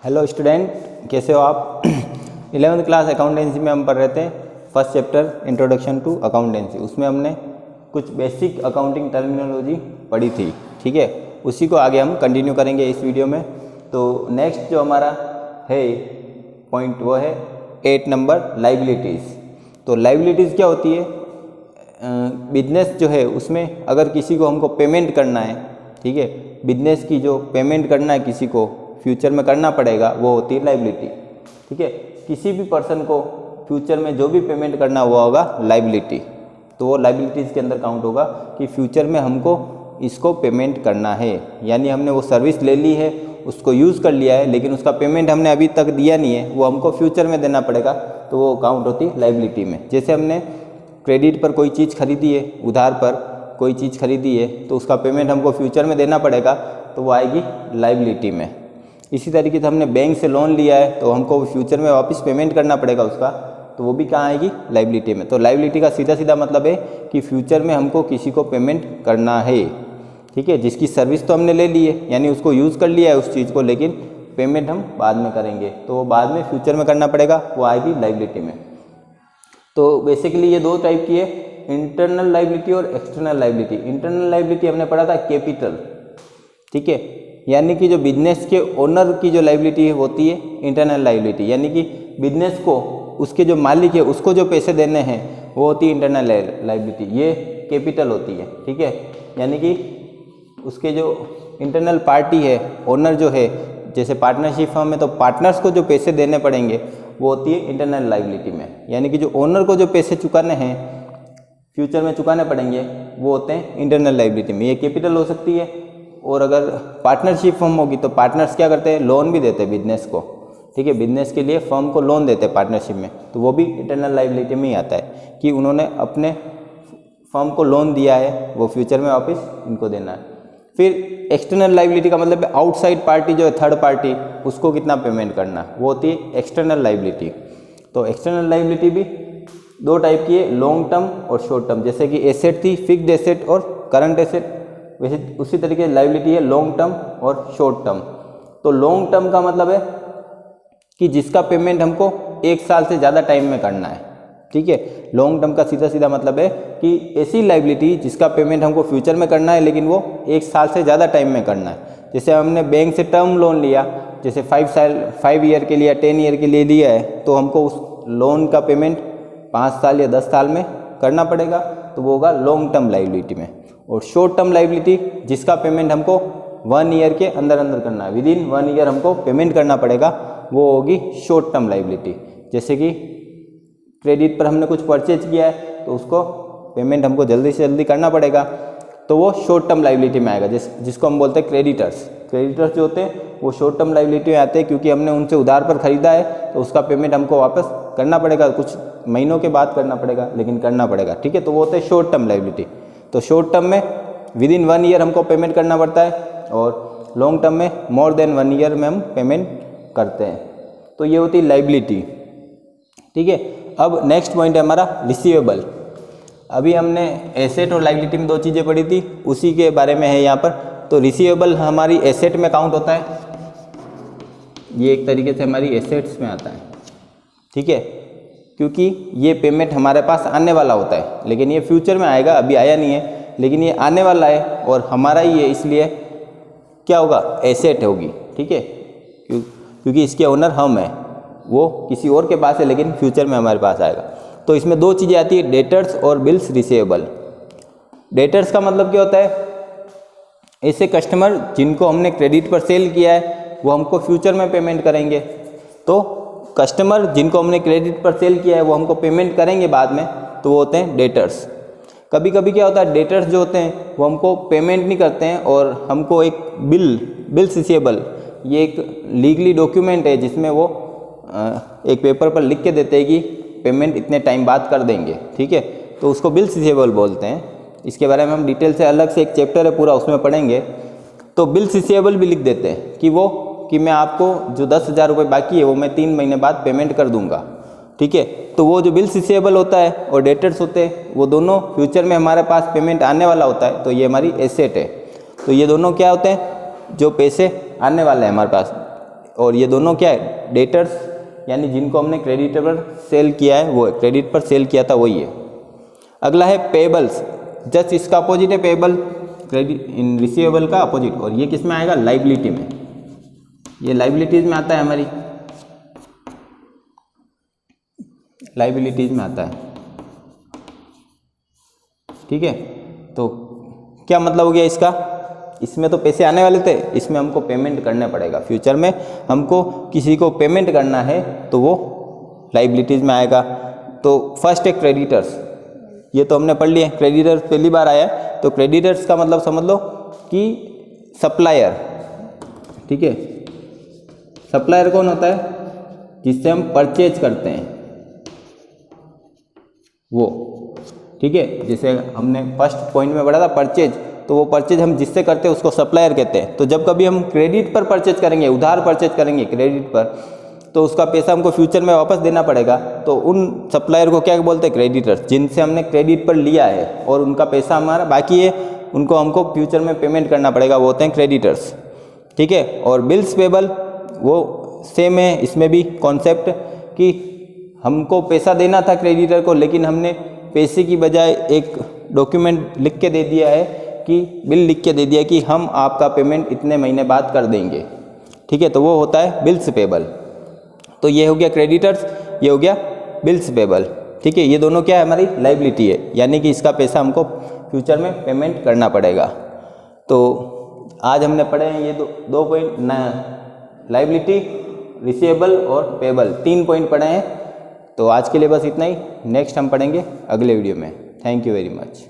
Hello student, कैसे हो आप। 11th क्लास अकाउंटेंसी में हम पढ़ रहे थे first chapter introduction to accountancy. उसमें हमने कुछ बेसिक अकाउंटिंग टर्मिनोलॉजी पढ़ी थी, ठीक है। उसी को आगे हम कंटिन्यू करेंगे इस वीडियो में। तो नेक्स्ट जो हमारा है पॉइंट वो है 8 नंबर लाइबिलिटीज़। तो लाइबिलिटीज़ क्या होती है? बिजनेस जो है उसमें अगर किसी को हमको पेमेंट करना है, ठीक है, बिजनेस की जो पेमेंट करना है किसी को फ्यूचर में करना पड़ेगा, वो होती है लाइबिलिटी, ठीक है। किसी भी पर्सन को फ्यूचर में जो भी पेमेंट करना हुआ होगा लाइबिलिटी, तो वो लाइबिलिटीज़ के अंदर काउंट होगा कि फ्यूचर में हमको इसको पेमेंट करना है। यानी हमने वो सर्विस ले ली है, उसको यूज़ कर लिया है, लेकिन उसका पेमेंट हमने अभी तक दिया नहीं है, वो हमको फ्यूचर में देना पड़ेगा, तो वो काउंट होती है लाइबिलिटी में। जैसे हमने क्रेडिट पर कोई चीज़ खरीदी है, उधार पर कोई चीज़ खरीदी है, तो उसका पेमेंट हमको फ्यूचर में देना पड़ेगा, तो वो आएगी लाइबिलिटी में। इसी तरीके से हमने बैंक से लोन लिया है, तो हमको फ्यूचर में वापस पेमेंट करना पड़ेगा उसका, तो वो भी कहाँ आएगी? लाइबिलिटी में। तो लाइबिलिटी का सीधा सीधा मतलब है कि फ्यूचर में हमको किसी को पेमेंट करना है, ठीक है। जिसकी सर्विस तो हमने ले ली है, यानी उसको यूज़ कर लिया है उस चीज़ को, लेकिन पेमेंट हम बाद में करेंगे, तो वो बाद में फ्यूचर में करना पड़ेगा, वो आएगी लाइबिलिटी में। तो बेसिकली ये दो टाइप की है, इंटरनल लाइबिलिटी और एक्सटर्नल लाइबिलिटी। इंटरनल लाइबिलिटी हमने पढ़ा था कैपिटल, ठीक है, यानी कि जो बिजनेस के ओनर की जो लाइबिलिटी है होती है इंटरनल लाइबिलिटी, यानी कि बिजनेस को उसके जो मालिक है उसको जो पैसे देने हैं वो होती है इंटरनल लाइबिलिटी, ये कैपिटल होती है, ठीक है। यानी कि उसके जो इंटरनल पार्टी है, ओनर जो है, जैसे पार्टनरशिप फर्म है तो पार्टनर्स को जो पैसे देने पड़ेंगे वो होती है इंटरनल लाइबिलिटी में। यानी कि जो ओनर को जो पैसे चुकाने हैं फ्यूचर में चुकाने पड़ेंगे वो होते हैं इंटरनल लाइबिलिटी में। ये कैपिटल हो सकती है, और अगर पार्टनरशिप फर्म होगी तो पार्टनर्स क्या करते हैं? लोन भी देते हैं बिजनेस को, ठीक है, बिजनेस के लिए फर्म को लोन देते हैं पार्टनरशिप में, तो वो भी इंटरनल लाइबिलिटी में ही आता है कि उन्होंने अपने फर्म को लोन दिया है, वो फ्यूचर में वापस इनको देना है। फिर एक्सटर्नल लाइबिलिटी का मतलब है आउटसाइड पार्टी जो है, थर्ड पार्टी, उसको कितना पेमेंट करना, वो होती है एक्सटर्नल लाइबिलिटी। तो एक्सटर्नल लाइबिलिटी भी दो टाइप की है, लॉन्ग टर्म और शॉर्ट टर्म। जैसे कि एसेट थी फिक्स्ड एसेट और करंट एसेट, वैसे उसी तरीके से लाइबिलिटी है लॉन्ग टर्म और शॉर्ट टर्म। तो लॉन्ग टर्म का मतलब है कि जिसका पेमेंट हमको 1 साल से ज़्यादा टाइम में करना है, ठीक है। लॉन्ग टर्म का सीधा सीधा मतलब है कि ऐसी लाइबिलिटी जिसका पेमेंट हमको फ्यूचर में करना है, लेकिन वो 1 साल से ज़्यादा टाइम में करना है। जैसे हमने बैंक से टर्म लोन लिया, जैसे 5 ईयर के लिए या 10 ईयर के लिए लिया है, तो हमको उस लोन का पेमेंट 5 साल या 10 साल में करना पड़ेगा, तो वो होगा लॉन्ग टर्म लाइबिलिटी में। और शॉर्ट टर्म लाइबिलिटी जिसका पेमेंट हमको 1 ईयर के अंदर अंदर करना है, विदिन 1 ईयर हमको पेमेंट करना पड़ेगा, वो होगी शॉर्ट टर्म लाइबिलिटी। जैसे कि क्रेडिट पर हमने कुछ परचेज किया है तो उसको पेमेंट हमको जल्दी से जल्दी करना पड़ेगा, तो वो शॉर्ट टर्म लाइबिलिटी में आएगा, जिसको हम बोलते हैं क्रेडिटर्स। क्रेडिटर्स जो होते हैं वो शॉर्ट टर्म लाइबिलिटी में आते हैं, क्योंकि हमने उनसे उधार पर खरीदा है तो उसका पेमेंट हमको वापस करना पड़ेगा, कुछ महीनों के बाद करना पड़ेगा, लेकिन करना पड़ेगा, ठीक है। तो वो होते हैं शॉर्ट टर्म लाइबिलिटी। तो शॉर्ट टर्म में विदिन 1 ईयर हमको पेमेंट करना पड़ता है, और लॉन्ग टर्म में मोर देन 1 ईयर में हम पेमेंट करते हैं। तो ये होती है लाइबिलिटी, ठीक है। अब नेक्स्ट पॉइंट है हमारा रिसीवेबल। अभी हमने एसेट और लाइबिलिटी में 2 चीज़ें पढ़ी थी, उसी के बारे में है यहाँ पर। तो रिसीवेबल हमारी एसेट में काउंट होता है, ये एक तरीके से हमारी एसेट्स में आता है, ठीक है, क्योंकि ये पेमेंट हमारे पास आने वाला होता है, लेकिन ये फ्यूचर में आएगा, अभी आया नहीं है, लेकिन ये आने वाला है और हमारा ही है, इसलिए क्या होगा? एसेट होगी, ठीक है, क्योंकि इसके ओनर हम हैं, वो किसी और के पास है, लेकिन फ्यूचर में हमारे पास आएगा। तो इसमें 2 चीज़ें आती है, डेटर्स और बिल्स रिसीवेबल। डेटर्स का मतलब क्या होता है? ऐसे कस्टमर जिनको हमने क्रेडिट पर सेल किया है वो हमको फ्यूचर में पेमेंट करेंगे। तो कस्टमर जिनको हमने क्रेडिट पर सेल किया है वो हमको पेमेंट करेंगे बाद में, तो वो होते हैं डेटर्स। कभी कभी क्या होता है, डेटर्स जो होते हैं वो हमको पेमेंट नहीं करते हैं, और हमको एक बिल्स रिसीवेबल, ये एक लीगली डॉक्यूमेंट है जिसमें वो एक पेपर पर लिख के देते हैं कि पेमेंट इतने टाइम बाद कर देंगे, ठीक है, तो उसको बिल्स रिसीवेबल बोलते हैं। इसके बारे में हम डिटेल से अलग से एक चैप्टर है पूरा, उसमें पढ़ेंगे। तो बिल्स रिसीवेबल भी लिख देते हैं कि मैं आपको जो 10,000 रुपये बाकी है वो मैं 3 महीने बाद पेमेंट कर दूंगा, ठीक है। तो वो जो बिल्स रिसीवेबल होता है और डेटर्स होते हैं, वो दोनों फ्यूचर में हमारे पास पेमेंट आने वाला होता है, तो ये हमारी एसेट है। तो ये दोनों क्या होते हैं? जो पैसे आने वाले हैं हमारे पास, और ये दोनों क्या है, डेटर्स, यानी जिनको हमने क्रेडिट पर सेल किया है वो है, क्रेडिट पर सेल किया था वही है। अगला है पेबल्स, जस्ट इसका अपोजिट है पेबल, क्रेडिट इन रिसीवेबल का अपोजिट, और ये किस में आएगा, लाइबिलिटी में, ये लाइबिलिटीज में आता है, हमारी लाइबिलिटीज में आता है। ठीक है, तो क्या मतलब हो गया इसका, इसमें तो पैसे आने वाले थे, इसमें हमको पेमेंट करना पड़ेगा, फ्यूचर में हमको किसी को पेमेंट करना है तो वो लाइबिलिटीज में आएगा। तो फर्स्ट है क्रेडिटर्स, ये तो हमने पढ़ लिया, क्रेडिटर्स पहली बार आया है, तो क्रेडिटर्स का मतलब समझ लो कि सप्लायर। ठीक है, सप्लायर कौन होता है, जिससे हम परचेज करते हैं वो। ठीक है, जैसे हमने फर्स्ट पॉइंट में पढ़ा था परचेज, तो वो परचेज हम जिससे करते हैं उसको सप्लायर कहते हैं। तो जब कभी हम क्रेडिट पर परचेज करेंगे, उधार परचेज करेंगे क्रेडिट पर, तो उसका पैसा हमको फ्यूचर में वापस देना पड़ेगा, तो उन सप्लायर को क्या बोलते हैं, क्रेडिटर्स, जिनसे हमने क्रेडिट पर लिया है और उनका पैसा हमारा बाकी है, उनको हमको फ्यूचर में पेमेंट करना पड़ेगा, वो होते हैं क्रेडिटर्स। ठीक है, और बिल्स पेबल वो सेम है, इसमें भी कॉन्सेप्ट कि हमको पैसा देना था क्रेडिटर को, लेकिन हमने पैसे की बजाय एक डॉक्यूमेंट लिख के दे दिया है, कि बिल लिख के दे दिया कि हम आपका पेमेंट इतने महीने बाद कर देंगे। ठीक है, तो वो होता है बिल्स पेबल। तो ये हो गया क्रेडिटर्स, ये हो गया बिल्स पेबल। ठीक है, ये दोनों क्या है, हमारी लाइबिलिटी है, यानी कि इसका पैसा हमको फ्यूचर में पेमेंट करना पड़ेगा। तो आज हमने पढ़े हैं ये दो पॉइंट, लाइबिलिटी, रिसीवेबल और पेबल, 3 पॉइंट पढ़े हैं। तो आज के लिए बस इतना ही, नेक्स्ट हम पढ़ेंगे अगले वीडियो में। Thank you very much.